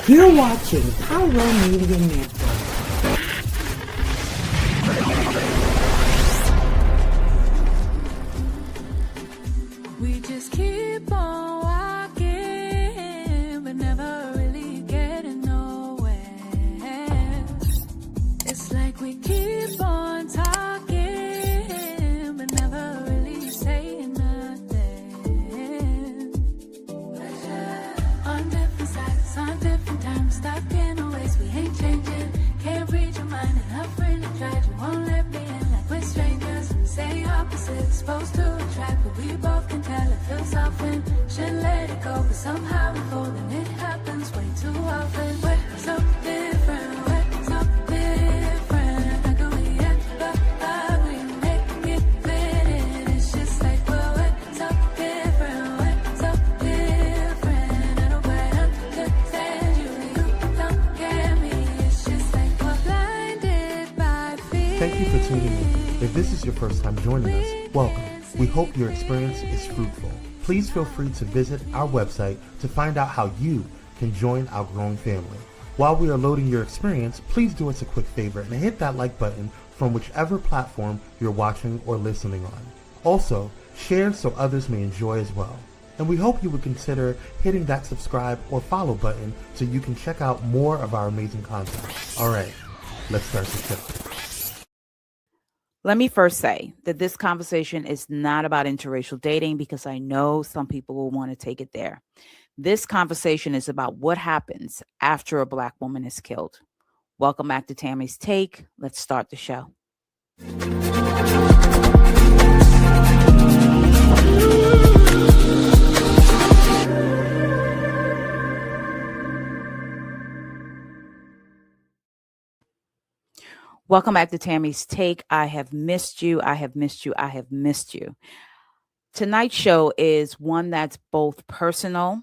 You're watching Pyro Media Network. We just keep on walking, but never really getting nowhere. It's like we keep on talking, but never really saying nothing. On different sides, on different times, stuck in a ways we ain't changing. Can't read your mind, and I've really tried. You won't let me in like we're strangers. Say opposites, supposed to attract, but we both can tell it feels often. Should let it go, but somehow we fold, and it happens way too often. We're so different, we're so different. How can we ever agree, make it fit in? It's just like we're so different, we're so different. I don't quite understand you, you don't get me. It's just like we're blinded by fear. Thank you for tuning in. If this is your first time joining us, welcome. We hope your experience is fruitful. Please feel free to visit our website to find out how you can join our growing family. While we are loading your experience, please do us a quick favor and hit that like button from whichever platform you're watching or listening on. Also, share so others may enjoy as well. And we hope you would consider hitting that subscribe or follow button so you can check out more of our amazing content. All right, let's start the show. Let me first say that this conversation is not about interracial dating because I know some people will want to take it there. This conversation is about what happens after a Black woman is killed. Welcome back to Tammy's Take. Let's start the show. Welcome back to Tammy's Take. I have missed you. I have missed you. I have missed you. Tonight's show is one that's both personal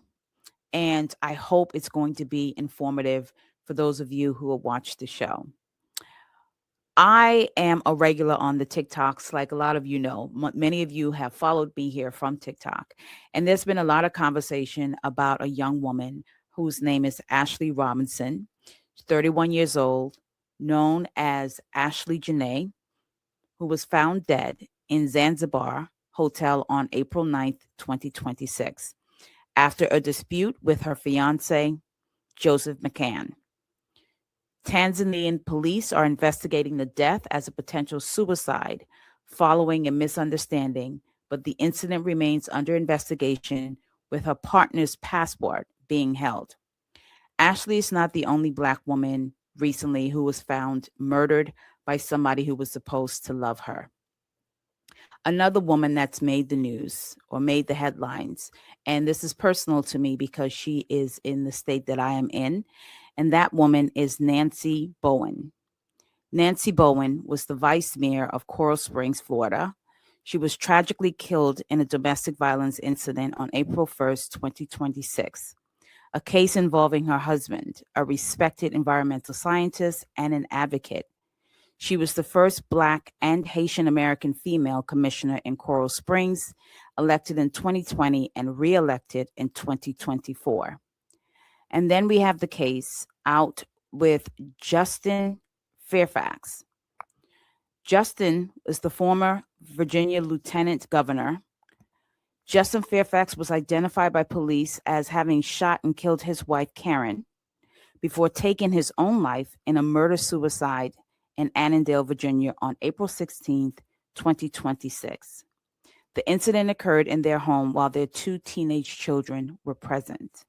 and I hope it's going to be informative for those of you who will watch the show. I am a regular on the TikToks, like a lot of you know. Many of you have followed me here from TikTok. And there's been a lot of conversation about a young woman whose name is Ashley Robinson. She's 31 years old, known as Ashley Janae, who was found dead in Zanzibar Hotel on April 9th, 2026, after a dispute with her fiancé, Joseph McCann. Tanzanian police are investigating the death as a potential suicide following a misunderstanding, but the incident remains under investigation with her partner's passport being held. Ashley is not the only Black woman recently who was found murdered by somebody who was supposed to love her. Another woman that's made the news or made the headlines, and this is personal to me because she is in the state that I am in, and that woman is Nancy Bowen. Nancy Bowen was the vice mayor of Coral Springs, Florida. She was tragically killed in a domestic violence incident on April 1st, 2026. A case involving her husband, a respected environmental scientist and an advocate. She was the first Black and Haitian American female commissioner in Coral Springs, elected in 2020 and re-elected in 2024. And then we have the case out with Jordan Fairfax. Justin is the former Virginia lieutenant governor. Jordan Fairfax was identified by police as having shot and killed his wife, Karen, before taking his own life in a murder-suicide in Annandale, Virginia on April 16th, 2026. The incident occurred in their home while their two teenage children were present.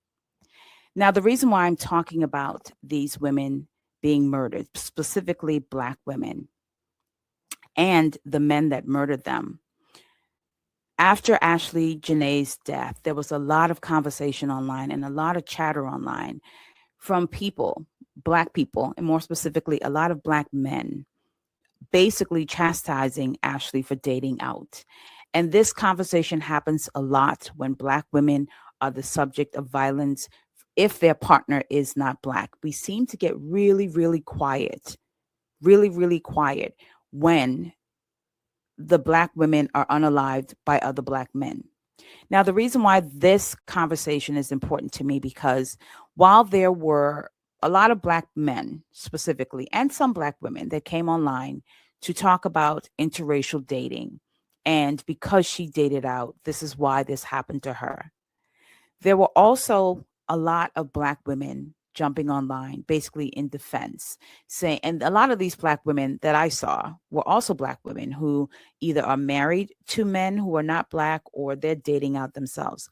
Now, the reason why I'm talking about these women being murdered, specifically Black women, and the men that murdered them, after Ashley Janae's death, there was a lot of conversation online and a lot of chatter online from people, Black people, and more specifically, a lot of Black men, basically chastising Ashley for dating out. And this conversation happens a lot when Black women are the subject of violence if their partner is not Black. We seem to get really, really quiet when the Black women are unalived by other Black men. Now, the reason why this conversation is important to me, because while there were a lot of Black men specifically, and some Black women that came online to talk about interracial dating. And because she dated out, this is why this happened to her. There were also a lot of Black women jumping online, basically in defense, saying, and a lot of these Black women that I saw were also Black women who either are married to men who are not Black or they're dating out themselves.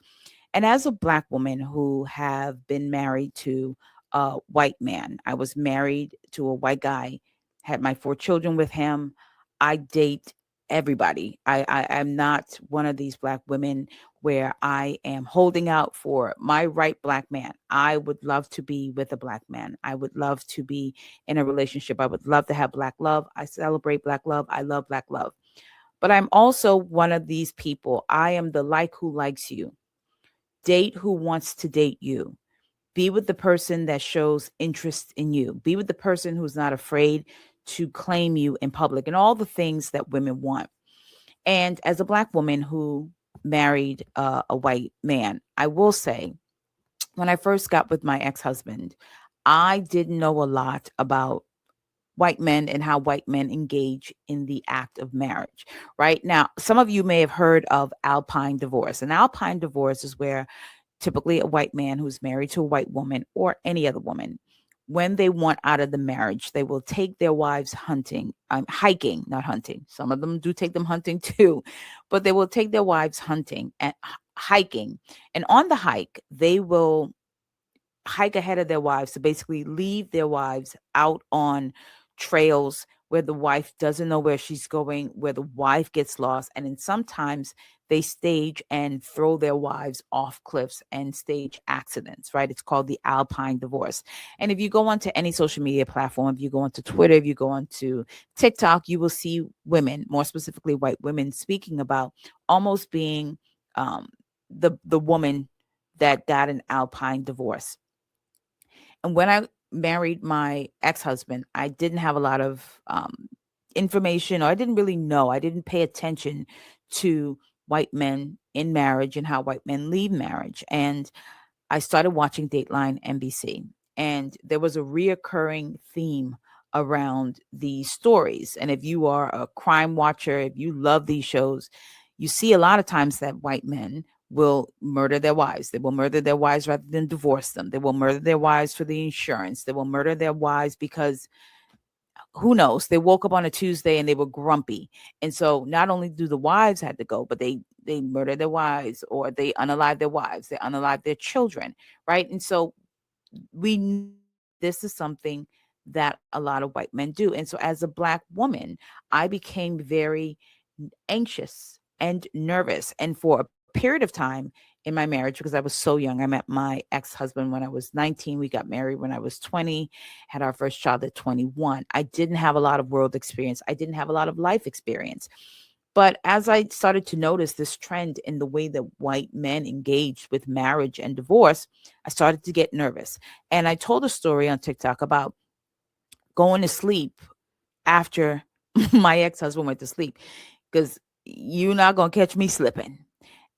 And as a Black woman who have been married to a white man, I was married to a white guy, had my 4 children with him. I date everybody. I'm not one of these Black women where I am holding out for my right Black man. I would love to be with a Black man. I would love to be in a relationship. I would love to have Black love. I celebrate Black love. I love Black love. But I'm also one of these people. I am the like who likes you. Date who wants to date you. Be with the person that shows interest in you. Be with the person who's not afraid to claim you in public and all the things that women want. And as a Black woman who married a white man, I will say, when I first got with my ex-husband, I didn't know a lot about white men and how white men engage in the act of marriage. Right now, some of you may have heard of Alpine divorce. And Alpine divorce is where typically a white man who's married to a white woman or any other woman, when they want out of the marriage, they will take their wives hunting, hiking, not hunting. Some of them do take them hunting too, but they will take their wives hunting and hiking. And on the hike, they will hike ahead of their wives to basically leave their wives out on trails where the wife doesn't know where she's going, where the wife gets lost. And then sometimes they stage and throw their wives off cliffs and stage accidents, right? It's called the Alpine divorce. And if you go onto any social media platform, if you go onto Twitter, if you go onto TikTok, you will see women, more specifically white women, speaking about almost being the woman that got an Alpine divorce. And when I married my ex-husband, I didn't have a lot of information, or I didn't really know. I didn't pay attention to white men in marriage and how white men leave marriage. And I started watching Dateline NBC, and there was a reoccurring theme around these stories. And if you are a crime watcher, if you love these shows, you see a lot of times that white men will murder their wives. They will murder their wives rather than divorce them. They will murder their wives for the insurance. They will murder their wives because who knows, they woke up on a Tuesday and they were grumpy. And so not only do the wives had to go, but they murder their wives, or they unalive their wives, they unalive their children, right? And so this is something that a lot of white men do. And so as a Black woman, I became very anxious and nervous. And for a period of time in my marriage, because I was so young, I met my ex-husband when I was 19. We got married when I was 20, had our first child at 21. I didn't have a lot of world experience. I didn't have a lot of life experience. But as I started to notice this trend in the way that white men engaged with marriage and divorce, I started to get nervous. And I told a story on TikTok about going to sleep after my ex-husband went to sleep, because you're not going to catch me slipping.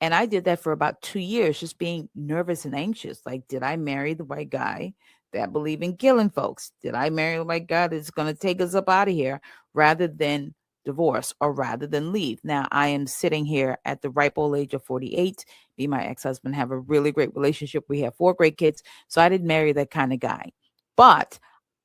And I did that for about 2 years, just being nervous and anxious. Like, did I marry the white guy that believe in killing folks? Did I marry the white guy that's going to take us up out of here rather than divorce, or rather than leave? Now, I am sitting here at the ripe old age of 48. Me and my ex-husband have a really great relationship. We have 4 great kids. So I didn't marry that kind of guy. But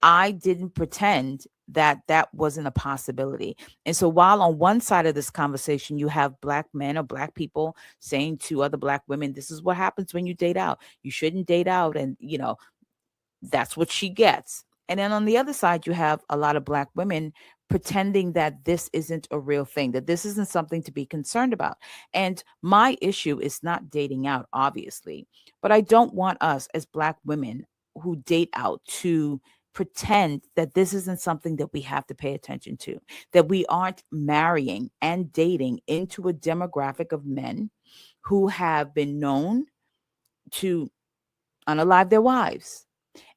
I didn't pretend that wasn't a possibility. And so while on one side of this conversation, you have Black men or Black people saying to other Black women, this is what happens when you date out. You shouldn't date out. And, that's what she gets. And then on the other side, you have a lot of Black women pretending that this isn't a real thing, that this isn't something to be concerned about. And my issue is not dating out, obviously, but I don't want us as Black women who date out to pretend that this isn't something that we have to pay attention to, that we aren't marrying and dating into a demographic of men who have been known to unalive their wives.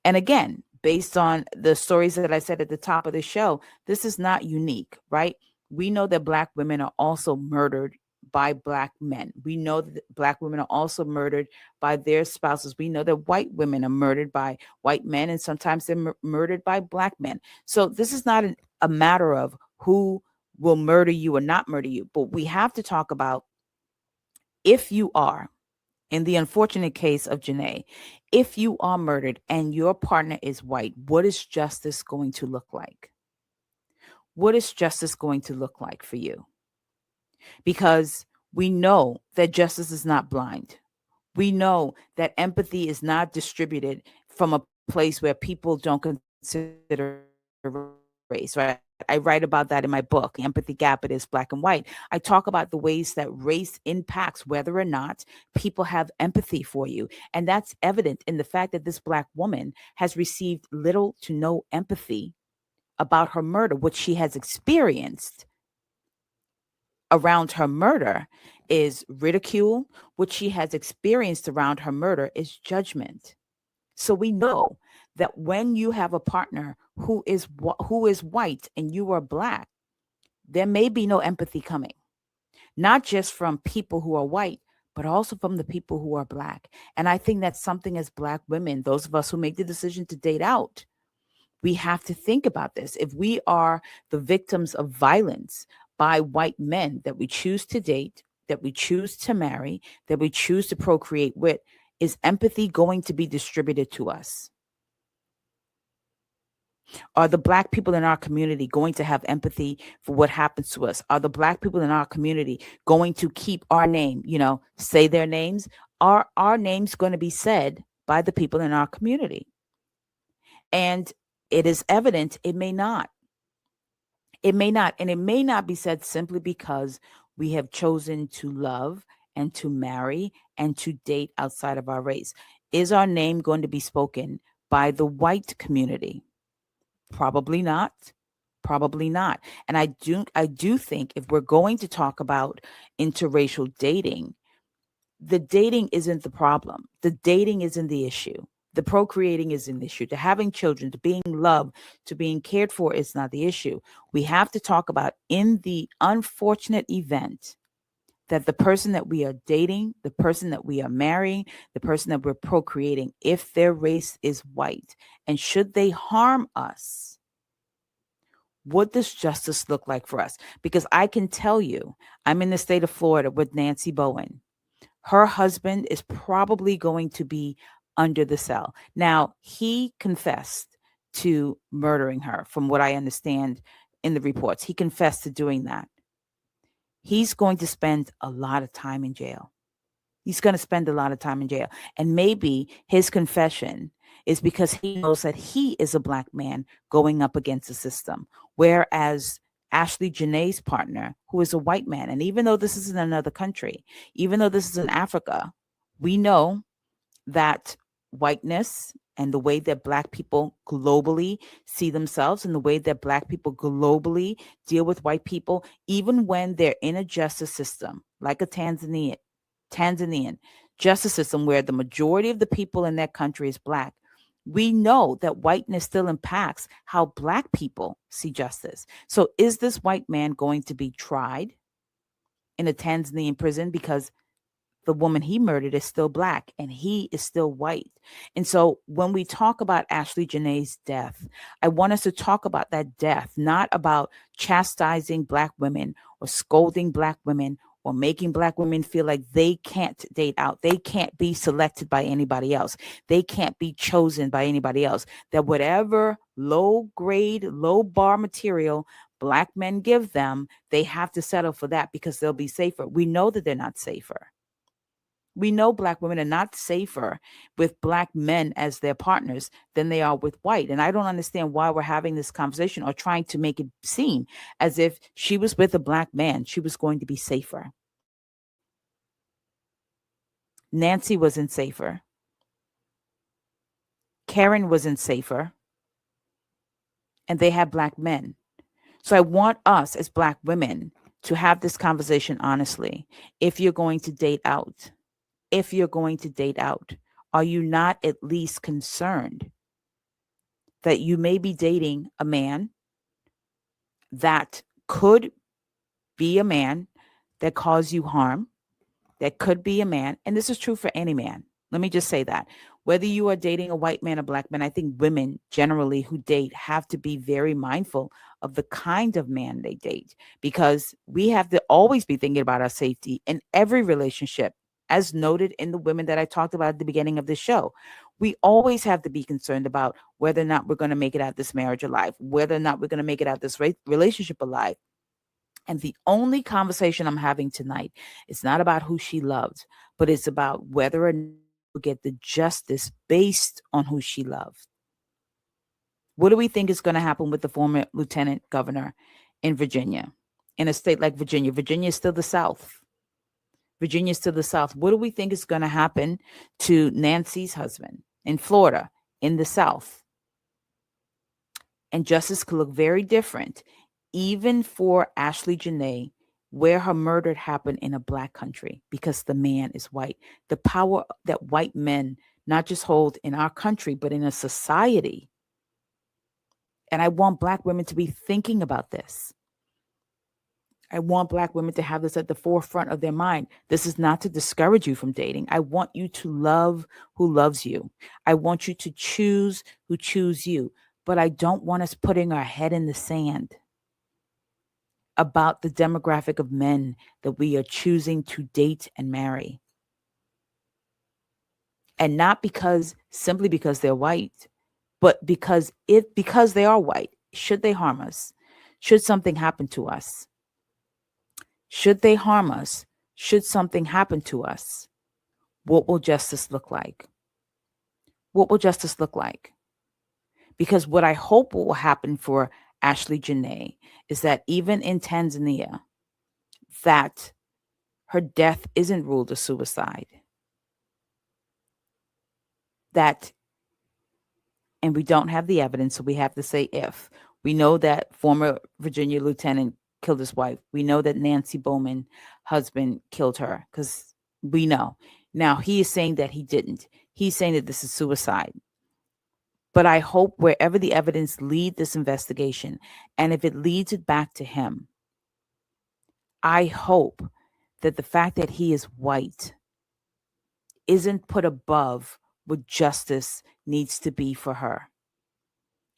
And again, based on the stories that I said at the top of the show, this is not unique, right? We know that Black women are also murdered by Black men. We know that Black women are also murdered by their spouses. We know that white women are murdered by white men, and sometimes they're murdered by Black men. So this is not a matter of who will murder you or not murder you, but we have to talk about, if you are, in the unfortunate case of Janae, if you are murdered and your partner is white, what is justice going to look like? What is justice going to look like for you? Because we know that justice is not blind. We know that empathy is not distributed from a place where people don't consider race, right? I write about that in my book, The Empathy Gap, It Is Black and White. I talk about the ways that race impacts whether or not people have empathy for you. And that's evident in the fact that this Black woman has received little to no empathy about her murder. What she has experienced around her murder is ridicule. What she has experienced around her murder is judgment. So we know that when you have a partner who is white and you are Black, there may be no empathy coming, not just from people who are white, but also from the people who are Black. And I think that's something as Black women, those of us who make the decision to date out, we have to think about this. If we are the victims of violence by white men that we choose to date, that we choose to marry, that we choose to procreate with, is empathy going to be distributed to us? Are the Black people in our community going to have empathy for what happens to us? Are the Black people in our community going to keep our name, say their names? Are our names going to be said by the people in our community? And it is evident it may not. It may not. And it may not be said simply because we have chosen to love and to marry and to date outside of our race. Is our name going to be spoken by the white community? Probably not. Probably not. And I do think if we're going to talk about interracial dating, the dating isn't the problem. The dating isn't the issue. The procreating is an issue. To having children, to being loved, to being cared for is not the issue. We have to talk about, in the unfortunate event that the person that we are dating, the person that we are marrying, the person that we're procreating, if their race is white, and should they harm us, what does justice look like for us? Because I can tell you, I'm in the state of Florida with Nancy Bowen. Her husband is probably going to be under the cell. Now, he confessed to murdering her, from what I understand in the reports. He confessed to doing that. He's going to spend a lot of time in jail. He's going to spend a lot of time in jail. And maybe his confession is because he knows that he is a Black man going up against the system. Whereas Ashley Janae's partner, who is a white man, and even though this is in another country, even though this is in Africa, we know that whiteness and the way that Black people globally see themselves and the way that Black people globally deal with white people, even when they're in a justice system, like a Tanzanian justice system where the majority of the people in that country is Black, we know that whiteness still impacts how Black people see justice. So is this white man going to be tried in a Tanzanian prison because the woman he murdered is still Black and he is still white? And so when we talk about Ashley Janae's death, I want us to talk about that death, not about chastising Black women or scolding Black women or making Black women feel like they can't date out. They can't be selected by anybody else. They can't be chosen by anybody else. That whatever low grade, low bar material Black men give them, they have to settle for that because they'll be safer. We know that they're not safer. We know Black women are not safer with Black men as their partners than they are with white. And I don't understand why we're having this conversation or trying to make it seem as if she was with a Black man, she was going to be safer. Nancy wasn't safer. Karen wasn't safer. And they had Black men. So I want us as Black women to have this conversation honestly. If you're going to date out, are you not at least concerned that you may be dating a man that could be a man that cause you harm, that could be a man, and this is true for any man. Let me just say that. Whether you are dating a white man or black man, I think women generally who date have to be very mindful of the kind of man they date, because we have to always be thinking about our safety in every relationship, as noted in the women that I talked about at the beginning of the show. We always have to be concerned about whether or not we're going to make it out this marriage alive, whether or not we're going to make it out this relationship alive. And the only conversation I'm having tonight is not about who she loves, but it's about whether or not we'll get the justice based on who she loved. What do we think is going to happen with the former lieutenant governor in Virginia, in a state like Virginia? Virginia is still the South. Virginia is still the South. What do we think is going to happen to Nancy's husband in Florida, in the South? And justice could look very different, even for Ashley Janae, where her murder happened in a black country, because the man is white. The power that white men not just hold in our country, but in a society. And I want black women to be thinking about this. I want black women to have this at the forefront of their mind. This is not to discourage you from dating. I want you to love who loves you. I want you to choose who choose you. But I don't want us putting our head in the sand about the demographic of men that we are choosing to date and marry. And not simply because they're white, but because they are white. Should they harm us? Should something happen to us? Should they harm us? Should something happen to us? What will justice look like? What will justice look like? Because what I hope will happen for Ashley Janae is that even in Tanzania, that her death isn't ruled a suicide. And we don't have the evidence, so we have to say if. We know that former Virginia lieutenant killed his wife. We know that Nancy Bowman, husband, killed her, because we know. Now, he is saying that he didn't. He's saying that this is suicide. But I hope wherever the evidence leads this investigation, and if it leads it back to him, I hope that the fact that he is white isn't put above what justice needs to be for her.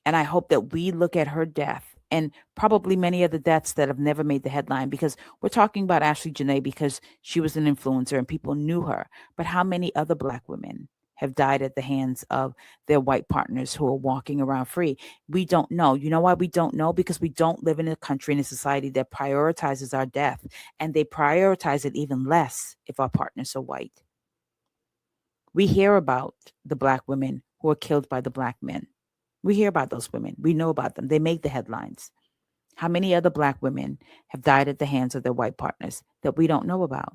And I hope that we look at her death and probably many other deaths that have never made the headline, because we're talking about Ashley Janae because she was an influencer and people knew her. But how many other black women have died at the hands of their white partners who are walking around free? We don't know. You know why we don't know? Because we don't live in a country and a society that prioritizes our death, and they prioritize it even less if our partners are white. We hear about the black women who are killed by the black men. We hear about those women. We know about them. They make the headlines. How many other black women have died at the hands of their white partners that we don't know about?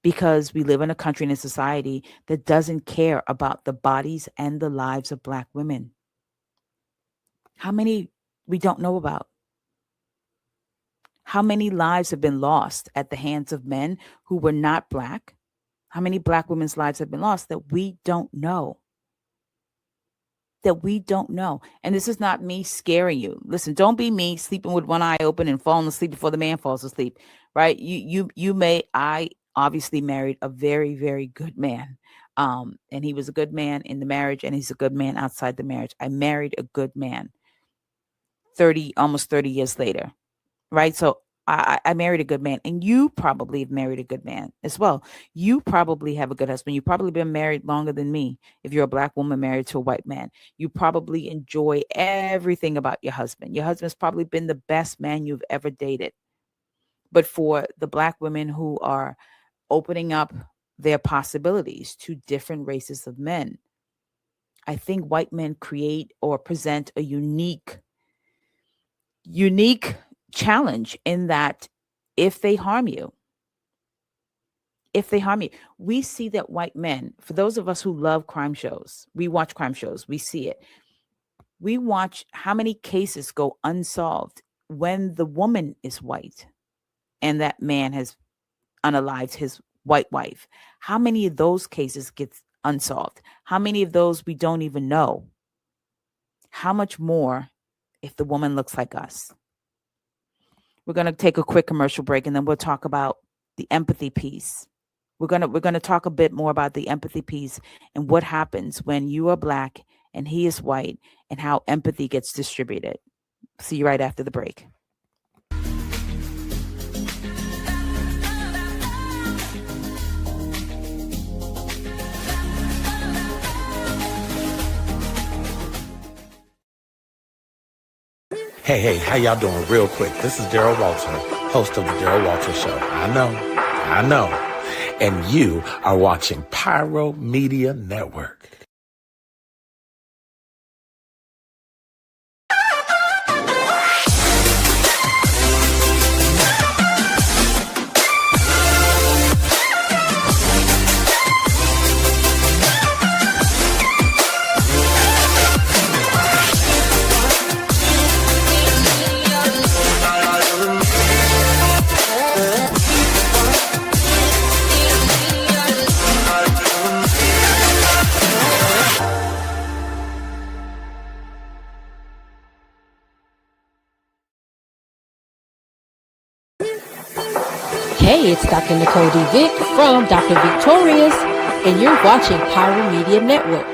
Because we live in a country and a society that doesn't care about the bodies and the lives of black women. How many we don't know about? How many lives have been lost at the hands of men who were not black? How many black women's lives have been lost that we don't know? That we don't know. And this is not me scaring you. Listen, don't be me sleeping with one eye open and falling asleep before the man falls asleep, right? I obviously married a very, very good man. And he was a good man in the marriage, and he's a good man outside the marriage. I married a good man almost 30 years later, right? So I married a good man, and you probably have married a good man as well. You probably have a good husband. You've probably been married longer than me. If you're a black woman married to a white man, you probably enjoy everything about your husband. Your husband's probably been the best man you've ever dated. But for the black women who are opening up their possibilities to different races of men, I think white men create or present a unique challenge in that if they harm you, we see that white men, for those of us who love crime shows, we watch crime shows, we see it. We watch how many cases go unsolved when the woman is white and that man has unalived his white wife. How many of those cases get unsolved? How many of those we don't even know? How much more if the woman looks like us? We're going to take a quick commercial break, and then we'll talk about the empathy piece. We're going to talk a bit more about the empathy piece and what happens when you are Black and he is white, and how empathy gets distributed. See you right after the break. Hey, how y'all doing? Real quick, this is Daryl Walter, host of the Daryl Walter Show. I know. And you are watching Pyro Media Network. Hey, it's Dr. Nicole D. Vick from Dr. Victorious, and you're watching Pyro Media Network.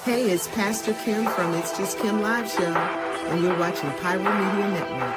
Hey, it's Pastor Kim from It's Just Kim Live Show, and you're watching Pyro Media Network.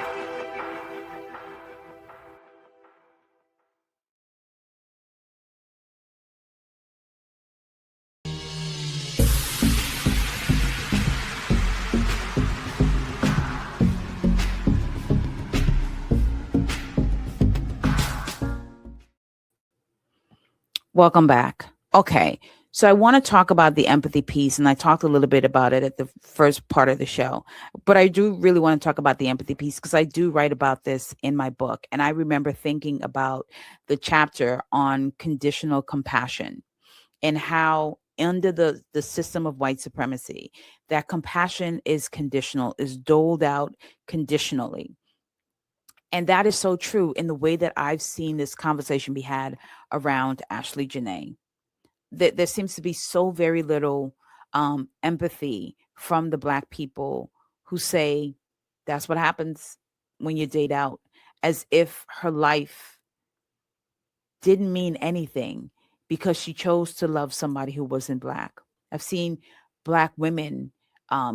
Welcome back. Okay. So I want to talk about the empathy piece, and I talked a little bit about it at the first part of the show, but I do really want to talk about the empathy piece because I do write about this in my book. And I remember thinking about the chapter on conditional compassion and how under the system of white supremacy, that compassion is conditional, is doled out conditionally. And that is so true in the way that I've seen this conversation be had around Ashley Janae. There seems to be so very little empathy from the Black people who say that's what happens when you date out, as if her life didn't mean anything because she chose to love somebody who wasn't Black. I've seen Black women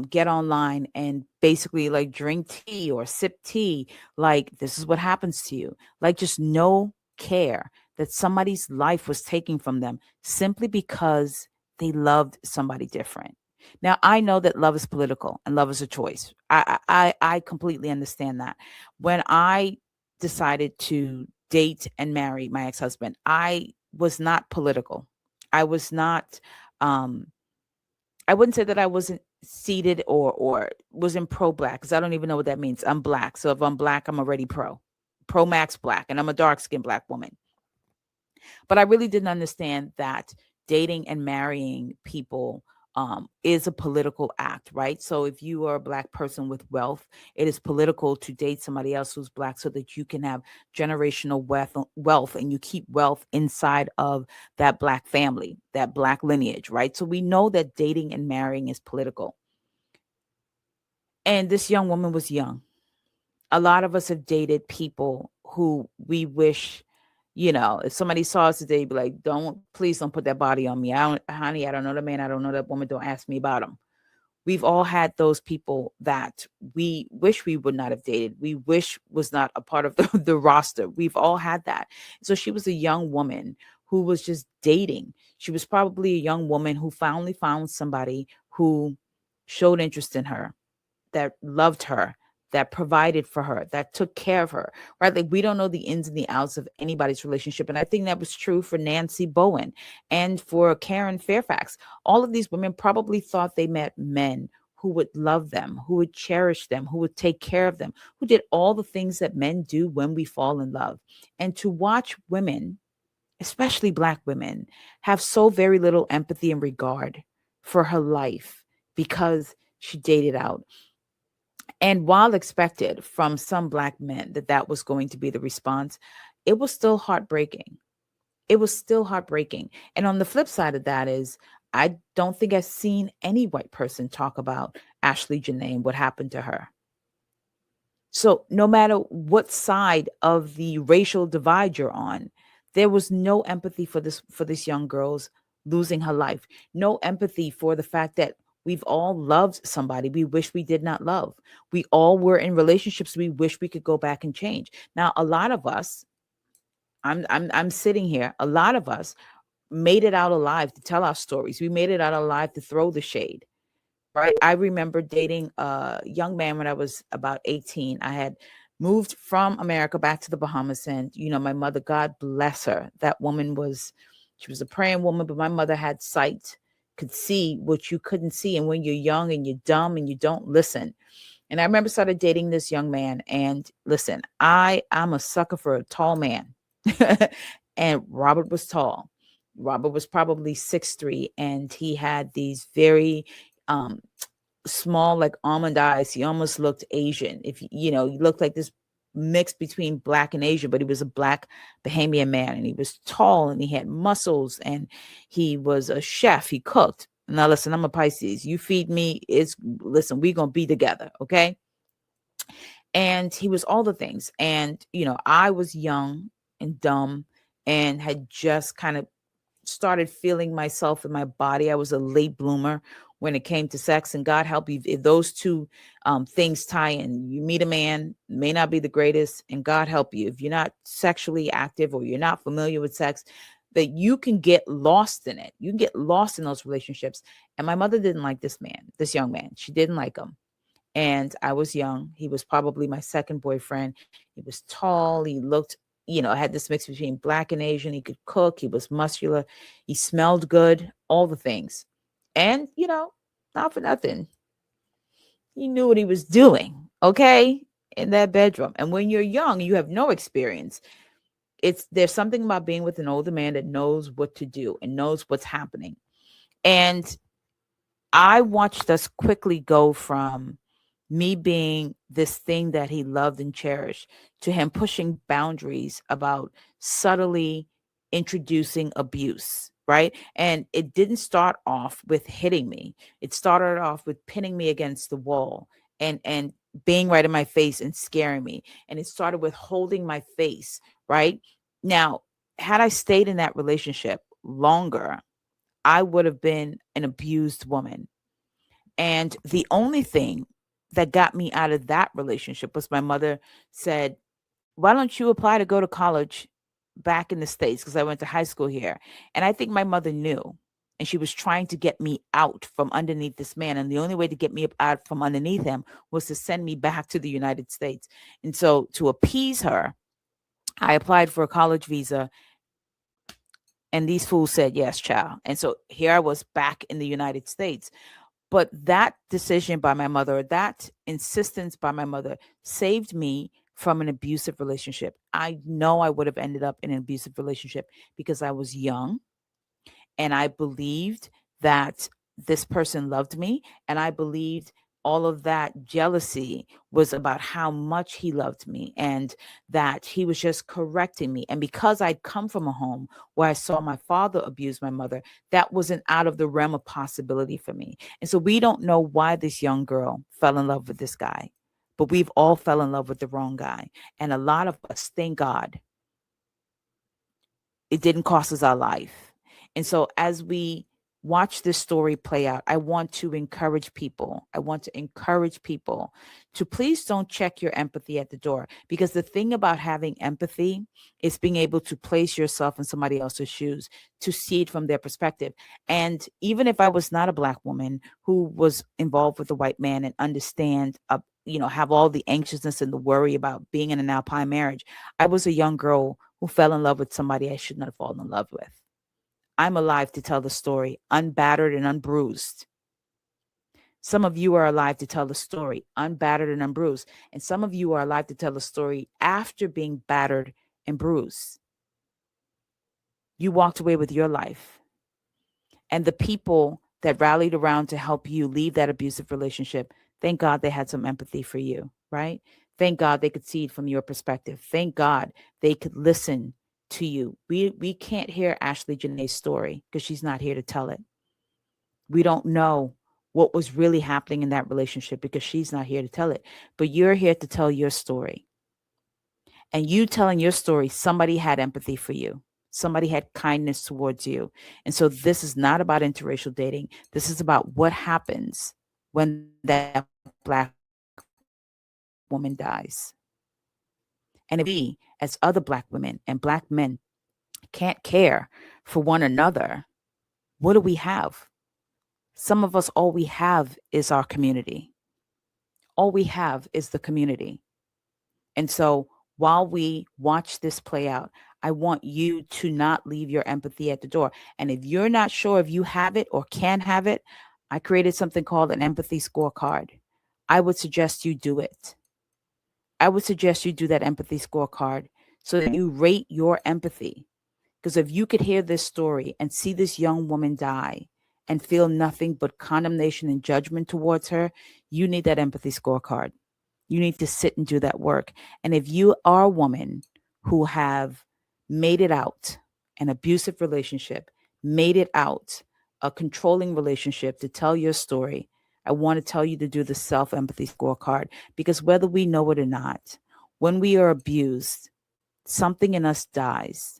get online and basically like drink tea or sip tea, like this is what happens to you, like just no care that somebody's life was taken from them simply because they loved somebody different. Now, I know that love is political and love is a choice. I completely understand that. When I decided to date and marry my ex-husband, I was not political. I was not, I wouldn't say that I wasn't seated or wasn't pro-Black, because I don't even know what that means. I'm Black. So if I'm Black, I'm already pro max Black, and I'm a dark-skinned Black woman. But I really didn't understand that dating and marrying people is a political act, right? So if you are a Black person with wealth, it is political to date somebody else who's Black so that you can have generational wealth and you keep wealth inside of that Black family, that Black lineage, right? So we know that dating and marrying is political. And this young woman was young. A lot of us have dated people who we wish, if somebody saw us today, be like, please don't put that body on me. Honey, I don't know the man. I don't know that woman. Don't ask me about him. We've all had those people that we wish we would not have dated. We wish was not a part of the roster. We've all had that. So she was a young woman who was just dating. She was probably a young woman who finally found somebody who showed interest in her, that loved her, that provided for her, that took care of her, right? Like we don't know the ins and the outs of anybody's relationship. And I think that was true for Nancy Bowen and for Karen Fairfax. All of these women probably thought they met men who would love them, who would cherish them, who would take care of them, who did all the things that men do when we fall in love. And to watch women, especially Black women, have so very little empathy and regard for her life because she dated out. And while expected from some Black men that was going to be the response, it was still heartbreaking. It was still heartbreaking. And on the flip side of that is, I don't think I've seen any white person talk about Ashley Janae and what happened to her. So no matter what side of the racial divide you're on, there was no empathy for this young girl's losing her life. No empathy for the fact that we've all loved somebody we wish we did not love. We all were in relationships we wish we could go back and change. Now, a lot of us, I'm sitting here, a lot of us made it out alive to tell our stories. We made it out alive to throw the shade. Right. I remember dating a young man when I was about 18. I had moved from America back to the Bahamas. And, my mother, God bless her, that woman she was a praying woman, but my mother had sight, could see what you couldn't see. And when you're young and you're dumb and you don't listen. And I remember started dating this young man. And listen, I'm a sucker for a tall man. And Robert was tall. Robert was probably 6'3", and he had these very small, like almond eyes. He almost looked Asian. He looked like this mix between Black and Asian, but he was a Black Bahamian man, and he was tall and he had muscles, and he was a chef. He cooked. Now listen, I'm a Pisces. You feed me, listen, we're gonna be together, okay? And he was all the things. And I was young and dumb and had just kind of started feeling myself in my body. I was a late bloomer when it came to sex, and God help you if those two things tie in. You meet a man, may not be the greatest, and God help you if you're not sexually active or you're not familiar with sex, that you can get lost in it. You can get lost in those relationships. And my mother didn't like this young man. She didn't like him. And I was young. He was probably my second boyfriend. He was tall. He looked, had this mix between Black and Asian. He could cook. He was muscular. He smelled good, all the things. And, not for nothing, he knew what he was doing, okay, in that bedroom. And when you're young, you have no experience. There's something about being with an older man that knows what to do and knows what's happening. And I watched us quickly go from me being this thing that he loved and cherished to him pushing boundaries about subtly introducing abuse, right? And it didn't start off with hitting me. It started off with pinning me against the wall and being right in my face and scaring me. And it started with holding my face, right? Now, had I stayed in that relationship longer, I would have been an abused woman. And the only thing that got me out of that relationship was my mother said, why don't you apply to go to college back in the States? Because I went to high school here. And I think my mother knew, and she was trying to get me out from underneath this man. And the only way to get me out from underneath him was to send me back to the United States. And so to appease her, I applied for a college visa. And these fools said, yes, child. And so here I was back in the United States. But that decision by my mother, that insistence by my mother, saved me from an abusive relationship. I know I would have ended up in an abusive relationship because I was young and I believed that this person loved me, and I believed all of that jealousy was about how much he loved me and that he was just correcting me. And because I'd come from a home where I saw my father abuse my mother, that wasn't out of the realm of possibility for me. And so we don't know why this young girl fell in love with this guy, but we've all fell in love with the wrong guy. And a lot of us, thank God, it didn't cost us our life. And so as we watch this story play out, I want to encourage people. I want to encourage people to please don't check your empathy at the door, because the thing about having empathy is being able to place yourself in somebody else's shoes, to see it from their perspective. And even if I was not a Black woman who was involved with a white man and understand, have all the anxiousness and the worry about being in an alpine marriage, I was a young girl who fell in love with somebody I should not have fallen in love with. I'm alive to tell the story, unbattered and unbruised. Some of you are alive to tell the story, unbattered and unbruised. And some of you are alive to tell the story after being battered and bruised. You walked away with your life. And the people that rallied around to help you leave that abusive relationship, thank God they had some empathy for you, right? Thank God they could see it from your perspective. Thank God they could listen to you. We can't hear Ashley Janae's story because she's not here to tell it. We don't know what was really happening in that relationship because she's not here to tell it. But you're here to tell your story. And you telling your story, somebody had empathy for you. Somebody had kindness towards you. And so this is not about interracial dating. This is about what happens when that Black woman dies. And if we, as other Black women and Black men, can't care for one another, what do we have? Some of us, all we have is our community. All we have is the community. And so while we watch this play out, I want you to not leave your empathy at the door. And if you're not sure if you have it or can have it, I created something called an empathy scorecard. I would suggest you do it. I would suggest you do that empathy scorecard so that you rate your empathy. Because if you could hear this story and see this young woman die and feel nothing but condemnation and judgment towards her, you need that empathy scorecard. You need to sit and do that work. And if you are a woman who have made it out an abusive relationship, made it out a controlling relationship, to tell your story, I want to tell you to do the self-empathy scorecard, because whether we know it or not, when we are abused, something in us dies.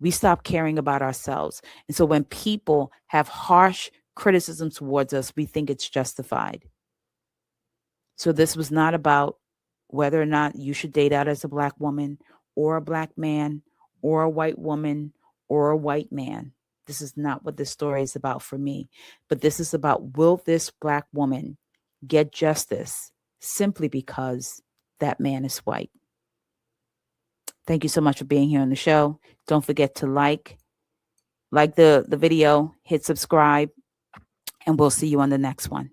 We stop caring about ourselves. And so when people have harsh criticism towards us, we think it's justified. So this was not about whether or not you should date out as a Black woman or a Black man or a white woman or a white man. This is not what this story is about for me. But this is about, will this Black woman get justice simply because that man is white? Thank you so much for being here on the show. Don't forget to like the video, hit subscribe, and we'll see you on the next one.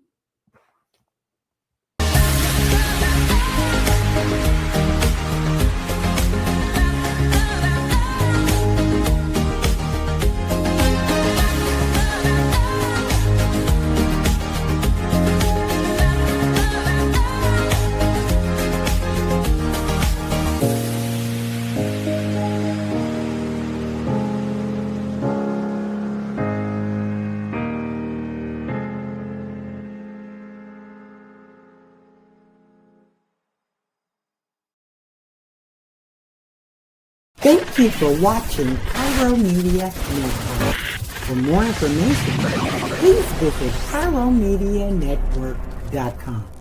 Thank you for watching Pyro Media Network. For more information, please visit pyromedianetwork.com.